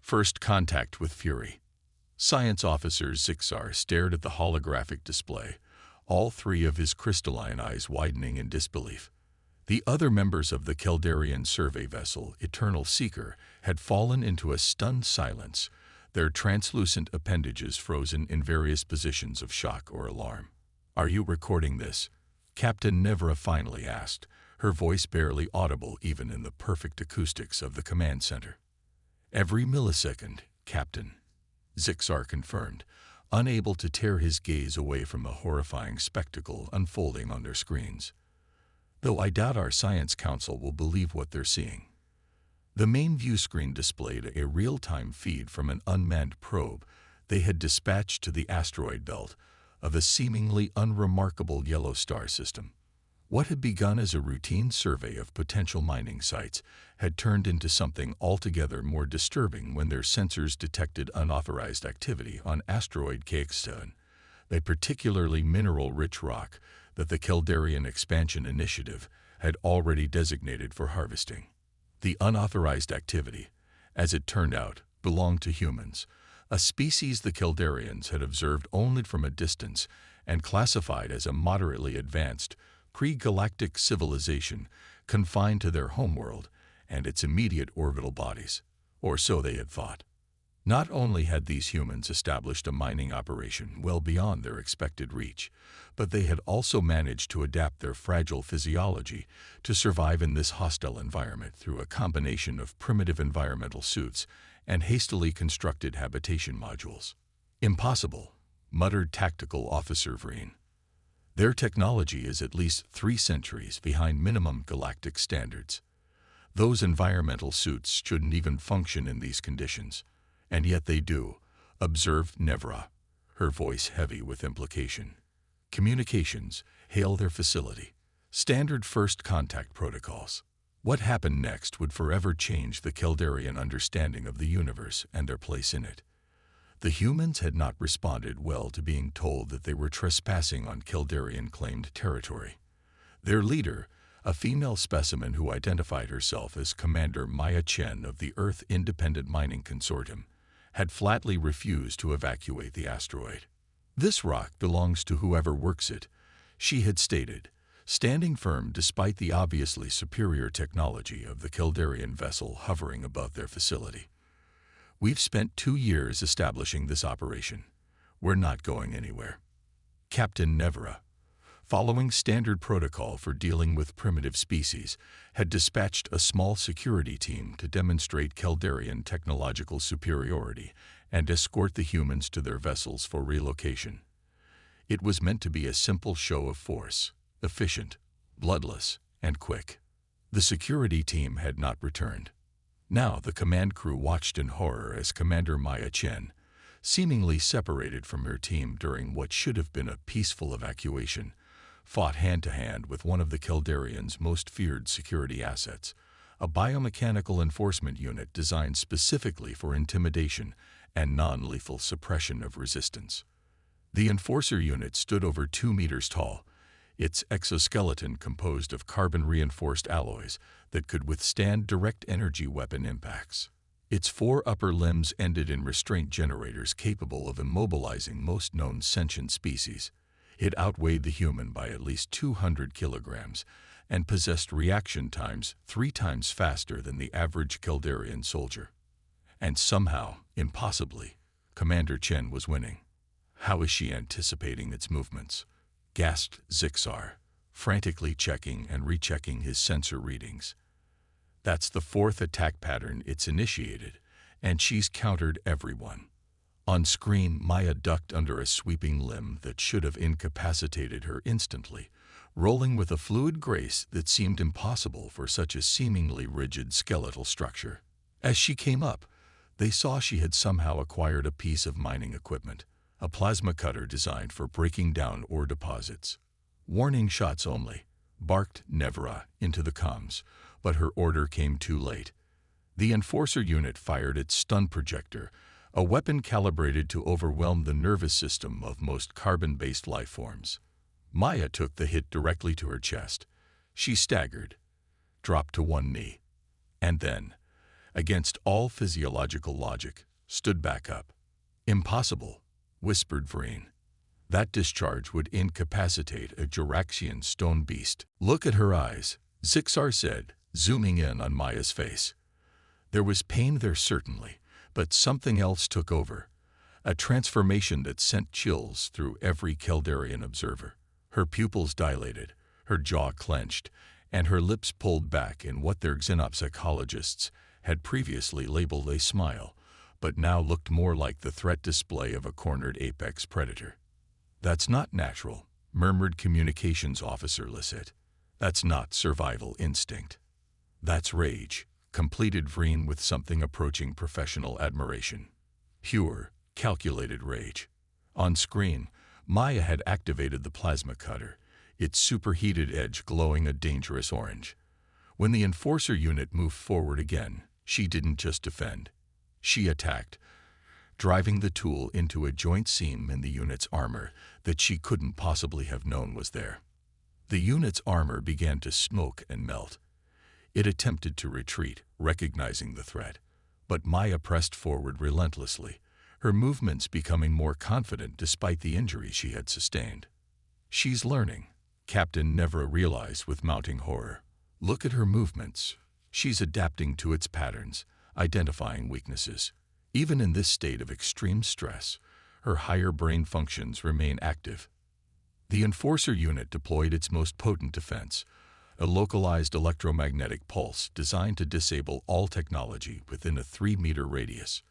First contact with fury. Science officer Zixar stared at the holographic display, all three of his crystalline eyes widening in disbelief. The other members of the Keldarian survey vessel, Eternal Seeker, had fallen into a stunned silence, their translucent appendages frozen in various positions of shock or alarm. "Are you recording this?" Captain Nevra finally asked, her voice barely audible even in the perfect acoustics of the command center. "Every millisecond, Captain," Zixar confirmed, unable to tear his gaze away from the horrifying spectacle unfolding on their screens. "Though I doubt our science council will believe what they're seeing." The main view screen displayed a real-time feed from an unmanned probe they had dispatched to the asteroid belt of a seemingly unremarkable yellow star system. What had begun as a routine survey of potential mining sites had turned into something altogether more disturbing when their sensors detected unauthorized activity on asteroid KX-7, a particularly mineral-rich rock that the Keldarian Expansion Initiative had already designated for harvesting. The unauthorized activity, as it turned out, belonged to humans, a species the Keldarians had observed only from a distance and classified as a moderately advanced, pre-galactic civilization confined to their homeworld and its immediate orbital bodies, or so they had thought. Not only had these humans established a mining operation well beyond their expected reach, but they had also managed to adapt their fragile physiology to survive in this hostile environment through a combination of primitive environmental suits and hastily constructed habitation modules. "Impossible," muttered Tactical Officer Vreen. "Their technology is at least 3 centuries behind minimum galactic standards. Those environmental suits shouldn't even function in these conditions. And yet they do," observed Nevra, her voice heavy with implication. "Communications, hail their facility. Standard first contact protocols." What happened next would forever change the Keldarian understanding of the universe and their place in it. The humans had not responded well to being told that they were trespassing on Keldarian-claimed territory. Their leader, a female specimen who identified herself as Commander Maya Chen of the Earth Independent Mining Consortium, had flatly refused to evacuate the asteroid. "This rock belongs to whoever works it," she had stated, standing firm despite the obviously superior technology of the Keldarian vessel hovering above their facility. "We've spent 2 years establishing this operation. We're not going anywhere." Captain Nevra, following standard protocol for dealing with primitive species, had dispatched a small security team to demonstrate Keldarian technological superiority and escort the humans to their vessels for relocation. It was meant to be a simple show of force, efficient, bloodless, and quick. The security team had not returned. Now the command crew watched in horror as Commander Maya Chen, seemingly separated from her team during what should have been a peaceful evacuation, fought hand-to-hand with one of the Keldarians' most feared security assets, a biomechanical enforcement unit designed specifically for intimidation and non-lethal suppression of resistance. The enforcer unit stood over 2 meters tall, its exoskeleton composed of carbon-reinforced alloys that could withstand direct energy weapon impacts. Its 4 upper limbs ended in restraint generators capable of immobilizing most known sentient species. It outweighed the human by at least 200 kilograms and possessed reaction times 3 times faster than the average Keldarian soldier. And somehow, impossibly, Commander Chen was winning. "How is she anticipating its movements?" gasped Zixar, frantically checking and rechecking his sensor readings. "That's the 4th attack pattern it's initiated, and she's countered everyone." On screen, Maya ducked under a sweeping limb that should have incapacitated her instantly, rolling with a fluid grace that seemed impossible for such a seemingly rigid skeletal structure. As she came up, they saw she had somehow acquired a piece of mining equipment, a plasma cutter designed for breaking down ore deposits. "Warning shots only," barked Nevra into the comms, but her order came too late. The enforcer unit fired its stun projector, a weapon calibrated to overwhelm the nervous system of most carbon-based life forms. Maya took the hit directly to her chest. She staggered, dropped to one knee, and then, against all physiological logic, stood back up. Impossible, whispered Vreen. That discharge would incapacitate a Juraxian stone beast. Look at her eyes, Zixar said, zooming in on Maya's face. There was pain there certainly, but something else took over. A transformation that sent chills through every Keldarian observer. Her pupils dilated, her jaw clenched, and her lips pulled back in what their xenopsychologists had previously labeled a smile, but now looked more like the threat display of a cornered apex predator. That's not natural, murmured Communications Officer Lisset. That's not survival instinct. That's rage, completed Vreen with something approaching professional admiration. Pure, calculated rage. On screen, Maya had activated the plasma cutter, its superheated edge glowing a dangerous orange. When the Enforcer unit moved forward again, she didn't just defend. She attacked, driving the tool into a joint seam in the unit's armor that she couldn't possibly have known was there. The unit's armor began to smoke and melt. It attempted to retreat, recognizing the threat, but Maya pressed forward relentlessly, her movements becoming more confident despite the injuries she had sustained. She's learning, Captain Nevra realized with mounting horror. Look at her movements. She's adapting to its patterns, identifying weaknesses. Even in this state of extreme stress, her higher brain functions remain active. The Enforcer unit deployed its most potent defense, a localized electromagnetic pulse designed to disable all technology within a 3-meter radius.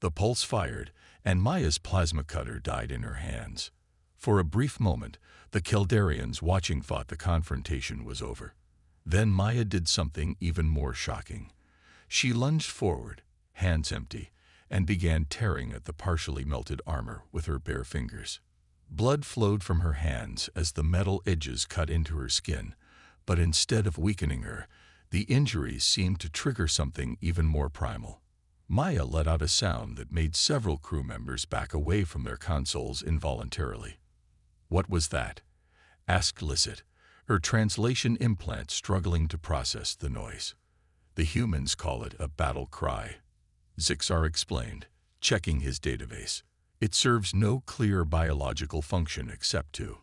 The pulse fired, and Maya's plasma cutter died in her hands. For a brief moment, the Keldarians watching thought the confrontation was over. Then Maya did something even more shocking. She lunged forward, hands empty, and began tearing at the partially melted armor with her bare fingers. Blood flowed from her hands as the metal edges cut into her skin, but instead of weakening her, the injuries seemed to trigger something even more primal. Maya let out a sound that made several crew members back away from their consoles involuntarily. What was that? Asked Lisset, her translation implant struggling to process the noise. The humans call it a battle cry, Zixar explained, checking his database. It serves no clear biological function except to,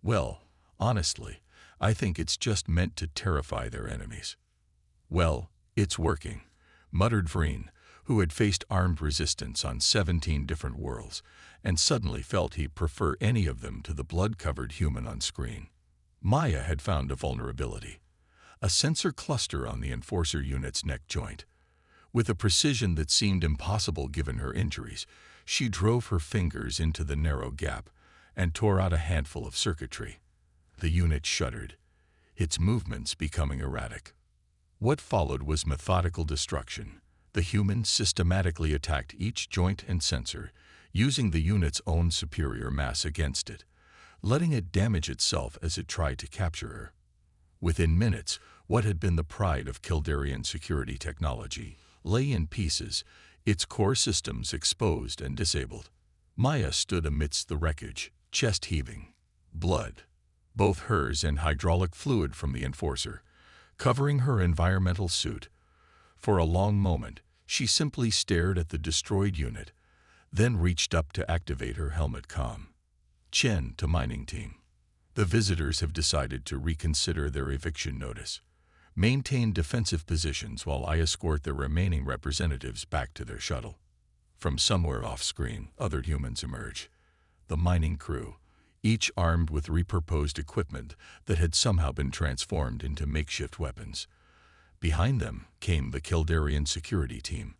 well, honestly, I think it's just meant to terrify their enemies. Well, it's working, muttered Vreen, who had faced armed resistance on 17 different worlds and suddenly felt he'd prefer any of them to the blood-covered human on screen. Maya had found a vulnerability, a sensor cluster on the Enforcer unit's neck joint. With a precision that seemed impossible given her injuries, she drove her fingers into the narrow gap and tore out a handful of circuitry. The unit shuddered, its movements becoming erratic. What followed was methodical destruction. The human systematically attacked each joint and sensor, using the unit's own superior mass against it, letting it damage itself as it tried to capture her. Within minutes, what had been the pride of Keldarian security technology lay in pieces, its core systems exposed and disabled. Maya stood amidst the wreckage, chest heaving. Blood, both hers and hydraulic fluid from the Enforcer, covering her environmental suit. For a long moment, she simply stared at the destroyed unit, then reached up to activate her helmet comm. Chen to mining team. The visitors have decided to reconsider their eviction notice. Maintain defensive positions while I escort the remaining representatives back to their shuttle. From somewhere off-screen, other humans emerge. The mining crew, each armed with repurposed equipment that had somehow been transformed into makeshift weapons. Behind them came the Keldarian security team,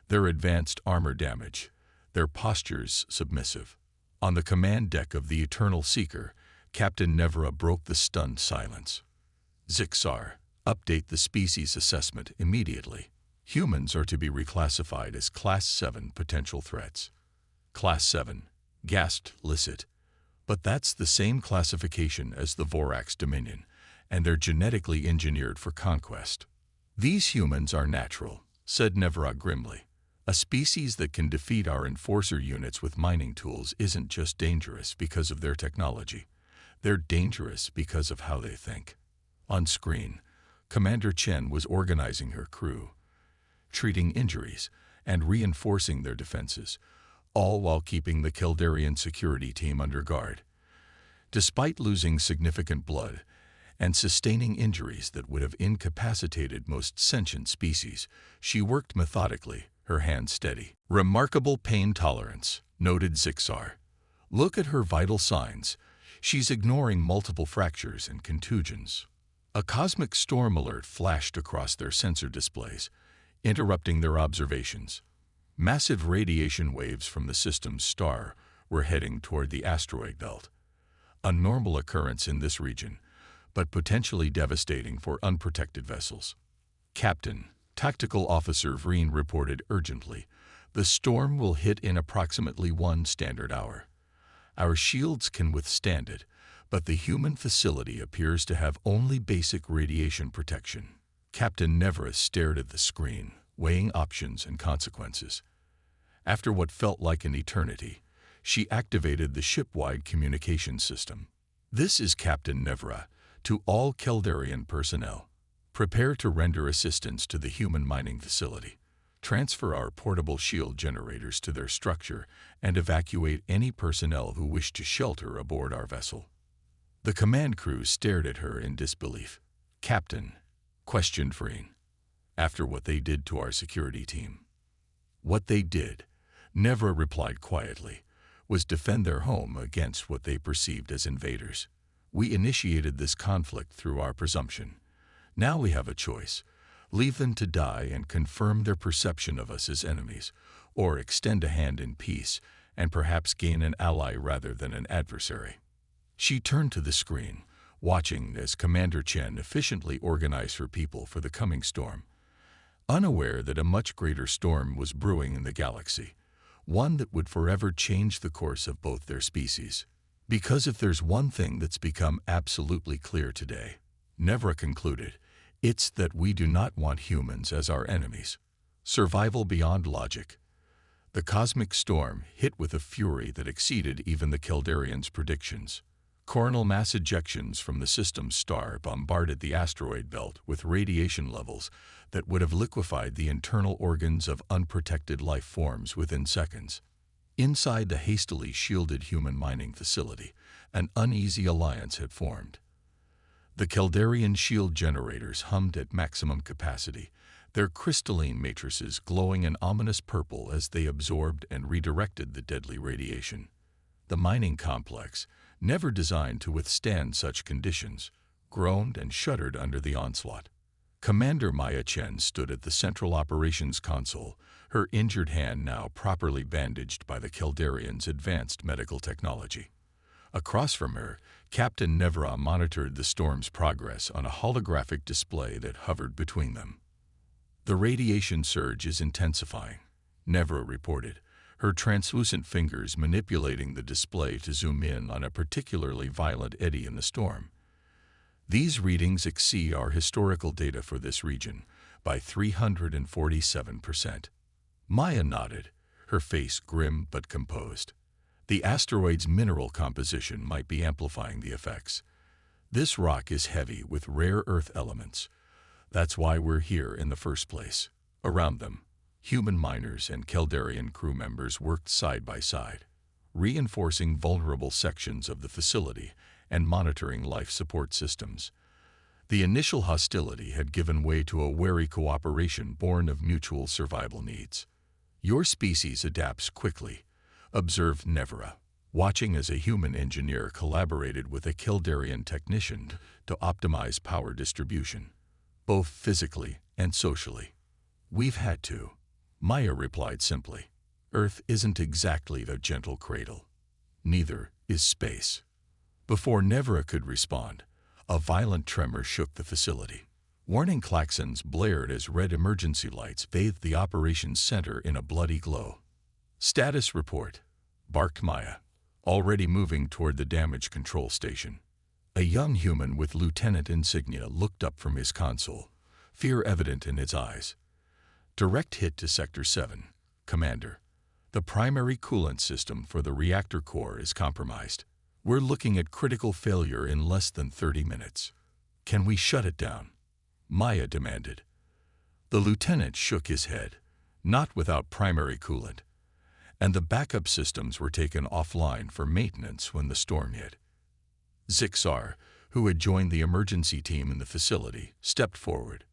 their advanced armor damaged, their postures submissive. On the command deck of the Eternal Seeker, Captain Nevra broke the stunned silence. Zixar, update the species assessment immediately. Humans are to be reclassified as Class 7 potential threats. Class 7, gasped Lisset. But that's the same classification as the Vorax Dominion, and they're genetically engineered for conquest. These humans are natural, said Nevra grimly. A species that can defeat our Enforcer units with mining tools isn't just dangerous because of their technology. They're dangerous because of how they think. On screen, Commander Chen was organizing her crew. treating injuries, and reinforcing their defenses, all while keeping the Kildarian security team under guard. Despite losing significant blood and sustaining injuries that would have incapacitated most sentient species, she worked methodically, her hands steady. "Remarkable pain tolerance," noted Zixar. "Look at her vital signs. She's ignoring multiple fractures and contusions." A cosmic storm alert flashed across their sensor displays, interrupting their observations. Massive radiation waves from the system's star were heading toward the asteroid belt. A normal occurrence in this region, but potentially devastating for unprotected vessels. "Captain," Tactical Officer Vreen reported urgently, "the storm will hit in approximately 1 standard hour. Our shields can withstand it, but the human facility appears to have only basic radiation protection." Captain Nevra stared at the screen, weighing options and consequences. After what felt like an eternity, she activated the ship-wide communication system. "This is Captain Nevra. To all Kildarian personnel, prepare to render assistance to the human mining facility. Transfer our portable shield generators to their structure and evacuate any personnel who wish to shelter aboard our vessel." The command crew stared at her in disbelief. "Captain," questioned Vreen, "after what they did to our security team." "What they did," Nevra replied quietly, "was defend their home against what they perceived as invaders. We initiated this conflict through our presumption. Now we have a choice: leave them to die and confirm their perception of us as enemies, or extend a hand in peace and perhaps gain an ally rather than an adversary." She turned to the screen, watching as Commander Chen efficiently organized her people for the coming storm. Unaware that a much greater storm was brewing in the galaxy, one that would forever change the course of both their species. "Because if there's one thing that's become absolutely clear today," Nevra concluded, "it's that we do not want humans as our enemies." Survival beyond logic. The cosmic storm hit with a fury that exceeded even the Kildarians' predictions. Coronal mass ejections from the system's star bombarded the asteroid belt with radiation levels that would have liquefied the internal organs of unprotected life forms within seconds. Inside the hastily shielded human mining facility, an uneasy alliance had formed. The Kildarian shield generators hummed at maximum capacity, their crystalline matrices glowing an ominous purple as they absorbed and redirected the deadly radiation. The mining complex, never designed to withstand such conditions, groaned and shuddered under the onslaught. Commander Maya Chen stood at the central operations console, her injured hand now properly bandaged by the Kildarians' advanced medical technology. Across from her, Captain Nevra monitored the storm's progress on a holographic display that hovered between them. "The radiation surge is intensifying," Nevra reported, her translucent fingers manipulating the display to zoom in on a particularly violent eddy in the storm. "These readings exceed our historical data for this region by 347%. Maya nodded, her face grim but composed. "The asteroid's mineral composition might be amplifying the effects. This rock is heavy with rare earth elements. That's why we're here in the first place." Around them, human miners and Kildarian crew members worked side by side, reinforcing vulnerable sections of the facility and monitoring life support systems. The initial hostility had given way to a wary cooperation born of mutual survival needs. "Your species adapts quickly," observed Nevra, watching as a human engineer collaborated with a Kildarian technician to optimize power distribution, both physically and socially. "We've had to," Maya replied simply. "Earth isn't exactly a gentle cradle. Neither is space." Before Nevra could respond, a violent tremor shook the facility. Warning klaxons blared as red emergency lights bathed the operations center in a bloody glow. "Status report," barked Maya, already moving toward the damage control station. A young human with lieutenant insignia looked up from his console, fear evident in his eyes. "Direct hit to Sector 7, Commander. The primary coolant system for the reactor core is compromised. We're looking at critical failure in less than 30 minutes. Can we shut it down?" Maya demanded. The lieutenant shook his head, not without primary coolant, and the backup systems were taken offline for maintenance when the storm hit. Zixar, who had joined the emergency team in the facility, stepped forward.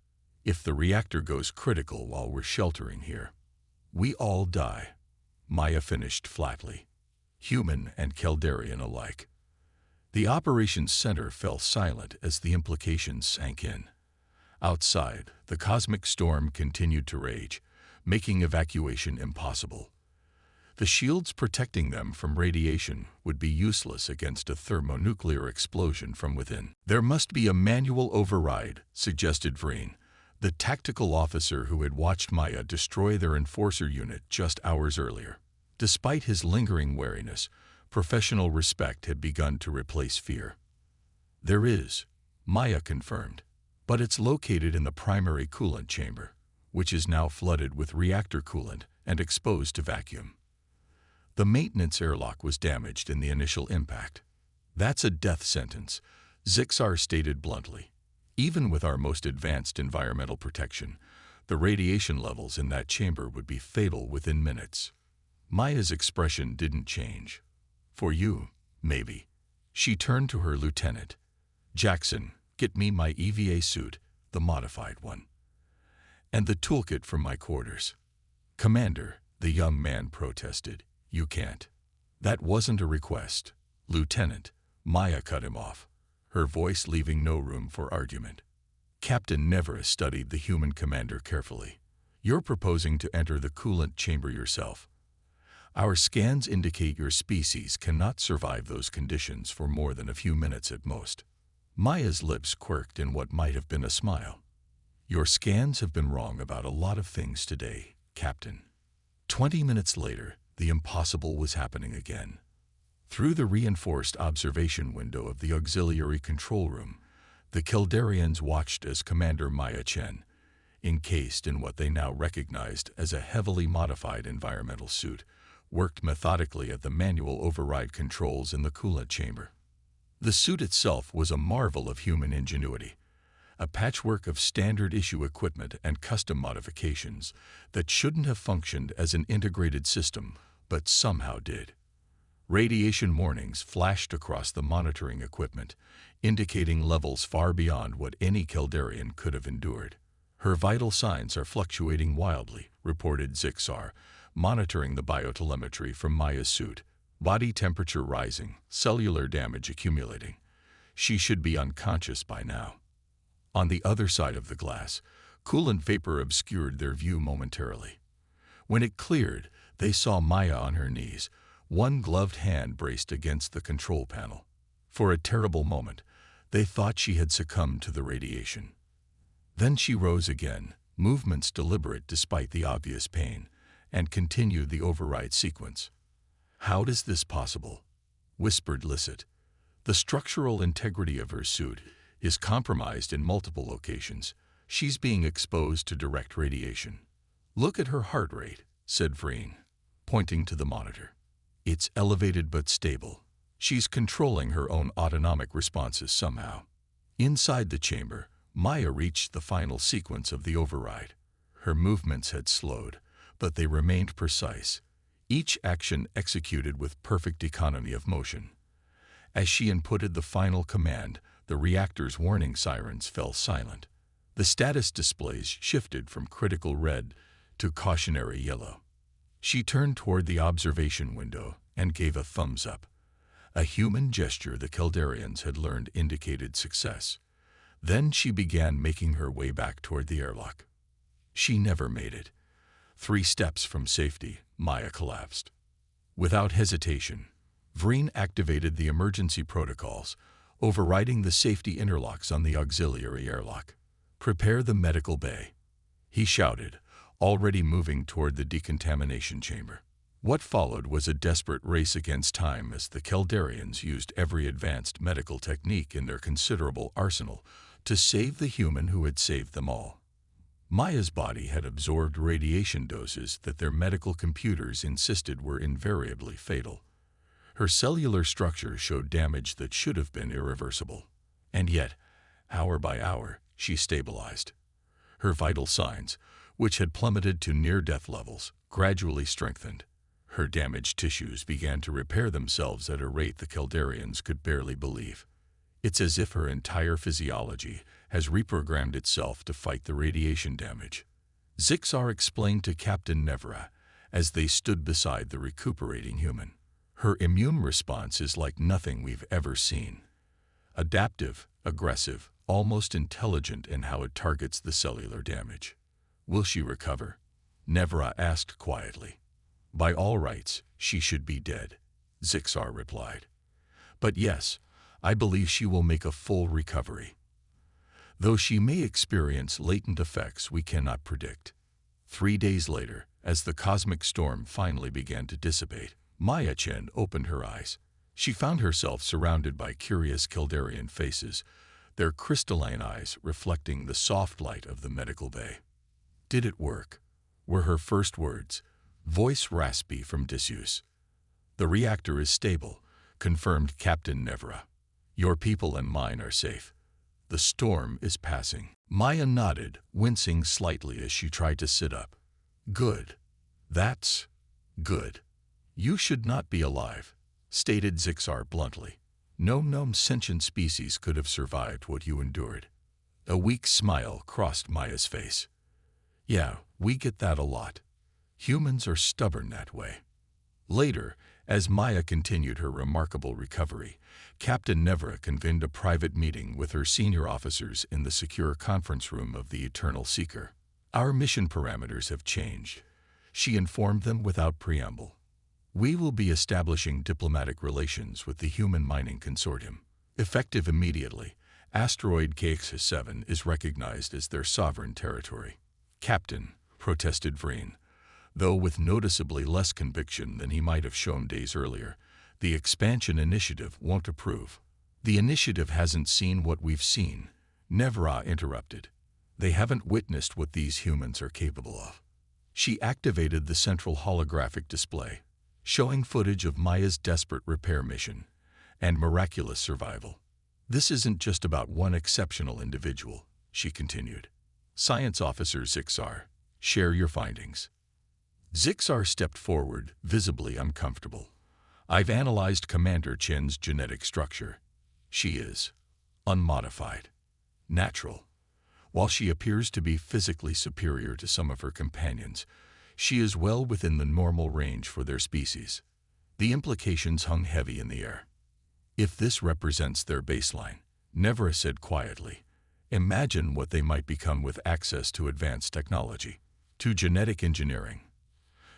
If the reactor goes critical while we're sheltering here, we all die, Maya finished flatly, human and Keldarian alike. The operations center fell silent as the implications sank in. Outside, the cosmic storm continued to rage, making evacuation impossible. The shields protecting them from radiation would be useless against a thermonuclear explosion from within. There must be a manual override, suggested Vreen, the tactical officer who had watched Maya destroy their enforcer unit just hours earlier. Despite his lingering wariness, professional respect had begun to replace fear. There is, Maya confirmed, but it's located in the primary coolant chamber, which is now flooded with reactor coolant and exposed to vacuum. The maintenance airlock was damaged in the initial impact. That's a death sentence, Zixar stated bluntly. Even with our most advanced environmental protection, the radiation levels in that chamber would be fatal within minutes. Maya's expression didn't change. For you, maybe. She turned to her lieutenant. Jackson, get me my EVA suit, the modified one, and the toolkit from my quarters. Commander, the young man protested. You can't. That wasn't a request. Lieutenant, Maya cut him off, her voice leaving no room for argument. Captain Nevera studied the human commander carefully. You're proposing to enter the coolant chamber yourself. Our scans indicate your species cannot survive those conditions for more than a few minutes at most. Maya's lips quirked in what might have been a smile. Your scans have been wrong about a lot of things today, Captain. 20 minutes later, the impossible was happening again. Through the reinforced observation window of the auxiliary control room, the Keldarians watched as Commander Maya Chen, encased in what they now recognized as a heavily modified environmental suit, worked methodically at the manual override controls in the coolant chamber. The suit itself was a marvel of human ingenuity, a patchwork of standard-issue equipment and custom modifications that shouldn't have functioned as an integrated system, but somehow did. Radiation warnings flashed across the monitoring equipment, indicating levels far beyond what any Keldarian could have endured. Her vital signs are fluctuating wildly, reported Zixar, monitoring the biotelemetry from Maya's suit. Body temperature rising, cellular damage accumulating. She should be unconscious by now. On the other side of the glass, coolant vapor obscured their view momentarily. When it cleared, they saw Maya on her knees, one gloved hand braced against the control panel. For a terrible moment, they thought she had succumbed to the radiation. Then she rose again, movements deliberate despite the obvious pain, and continued the override sequence. How is this possible? Whispered Lisset. The structural integrity of her suit is compromised in multiple locations. She's being exposed to direct radiation. Look at her heart rate, said Vreen, pointing to the monitor. It's elevated but stable. She's controlling her own autonomic responses somehow. Inside the chamber, Maya reached the final sequence of the override. Her movements had slowed, but they remained precise, each action executed with perfect economy of motion. As she inputted the final command, the reactor's warning sirens fell silent. The status displays shifted from critical red to cautionary yellow. She turned toward the observation window and gave a thumbs up, a human gesture the Keldarians had learned indicated success. Then she began making her way back toward the airlock. She never made it. 3 steps from safety, Maya collapsed. Without hesitation, Vreen activated the emergency protocols, overriding the safety interlocks on the auxiliary airlock. Prepare the medical bay, he shouted, already moving toward the decontamination chamber. What followed was a desperate race against time as the Keldarians used every advanced medical technique in their considerable arsenal to save the human who had saved them all. Maya's body had absorbed radiation doses that their medical computers insisted were invariably fatal. Her cellular structure showed damage that should have been irreversible. And yet, hour by hour, she stabilized. Her vital signs, which had plummeted to near-death levels, gradually strengthened. Her damaged tissues began to repair themselves at a rate the Kildarians could barely believe. It's as if her entire physiology has reprogrammed itself to fight the radiation damage. Zixar explained to Captain Nevra as they stood beside the recuperating human. Her immune response is like nothing we've ever seen. Adaptive, aggressive, almost intelligent in how it targets the cellular damage. Will she recover? Nevra asked quietly. By all rights, she should be dead, Zixar replied. But yes, I believe she will make a full recovery. Though she may experience latent effects we cannot predict. 3 days later, as the cosmic storm finally began to dissipate, Maya Chen opened her eyes. She found herself surrounded by curious Kildarian faces, their crystalline eyes reflecting the soft light of the medical bay. Did it work? Were her first words, voice raspy from disuse. The reactor is stable, confirmed Captain Nevra. Your people and mine are safe. The storm is passing. Maya nodded, wincing slightly as she tried to sit up. Good. That's good. You should not be alive, stated Zixar bluntly. No sentient species could have survived what you endured. A weak smile crossed Maya's face. Yeah, we get that a lot. Humans are stubborn that way. Later, as Maya continued her remarkable recovery, Captain Nevra convened a private meeting with her senior officers in the secure conference room of the Eternal Seeker. Our mission parameters have changed, she informed them without preamble. We will be establishing diplomatic relations with the Human Mining Consortium. Effective immediately, asteroid KX-7 is recognized as their sovereign territory. Captain, protested Vreen, though with noticeably less conviction than he might have shown days earlier, the expansion initiative won't approve. The initiative hasn't seen what we've seen, Nevra interrupted. They haven't witnessed what these humans are capable of. She activated the central holographic display, showing footage of Maya's desperate repair mission and miraculous survival. This isn't just about one exceptional individual, she continued. Science Officer Zixar, share your findings. Zixar stepped forward, visibly uncomfortable. I've analyzed Commander Chen's genetic structure. She is unmodified, natural. While she appears to be physically superior to some of her companions, she is well within the normal range for their species. The implications hung heavy in the air. If this represents their baseline, Nevra said quietly, imagine what they might become with access to advanced technology, to genetic engineering,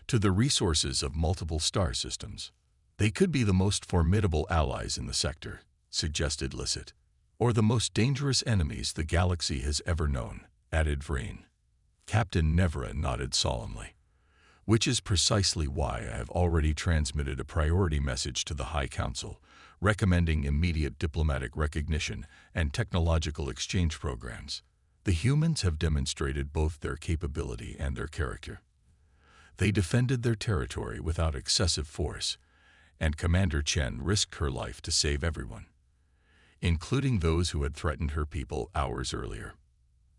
to the resources of multiple star systems. They could be the most formidable allies in the sector, suggested Lisset, or the most dangerous enemies the galaxy has ever known, added Vreen. Captain Nevra nodded solemnly. Which is precisely why I have already transmitted a priority message to the High Council, recommending immediate diplomatic recognition and technological exchange programs. The humans have demonstrated both their capability and their character. They defended their territory without excessive force, and Commander Chen risked her life to save everyone, including those who had threatened her people hours earlier.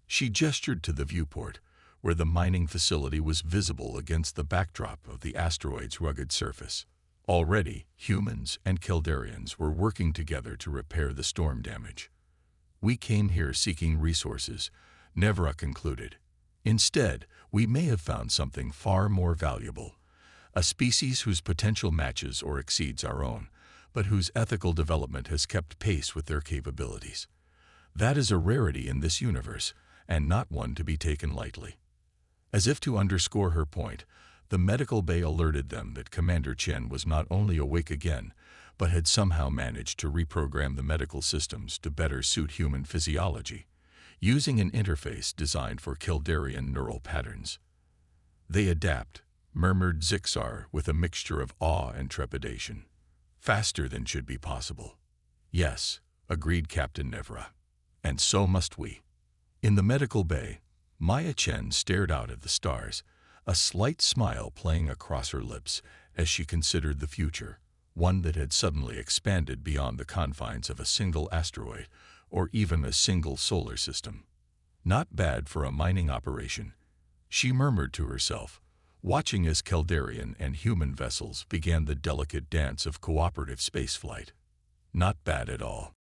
She gestured to the viewport, where the mining facility was visible against the backdrop of the asteroid's rugged surface. Already, humans and Kildarians were working together to repair the storm damage. We came here seeking resources, Nevra concluded. Instead, we may have found something far more valuable, a species whose potential matches or exceeds our own, but whose ethical development has kept pace with their capabilities. That is a rarity in this universe, and not one to be taken lightly. As if to underscore her point, the medical bay alerted them that Commander Chen was not only awake again, but had somehow managed to reprogram the medical systems to better suit human physiology, using an interface designed for Kildarian neural patterns. They adapt, murmured Zixar with a mixture of awe and trepidation. Faster than should be possible. Yes, agreed Captain Nevra. And so must we. In the medical bay, Maya Chen stared out at the stars, a slight smile playing across her lips as she considered the future, one that had suddenly expanded beyond the confines of a single asteroid or even a single solar system. Not bad for a mining operation, she murmured to herself, watching as Caldarian and human vessels began the delicate dance of cooperative spaceflight. Not bad at all.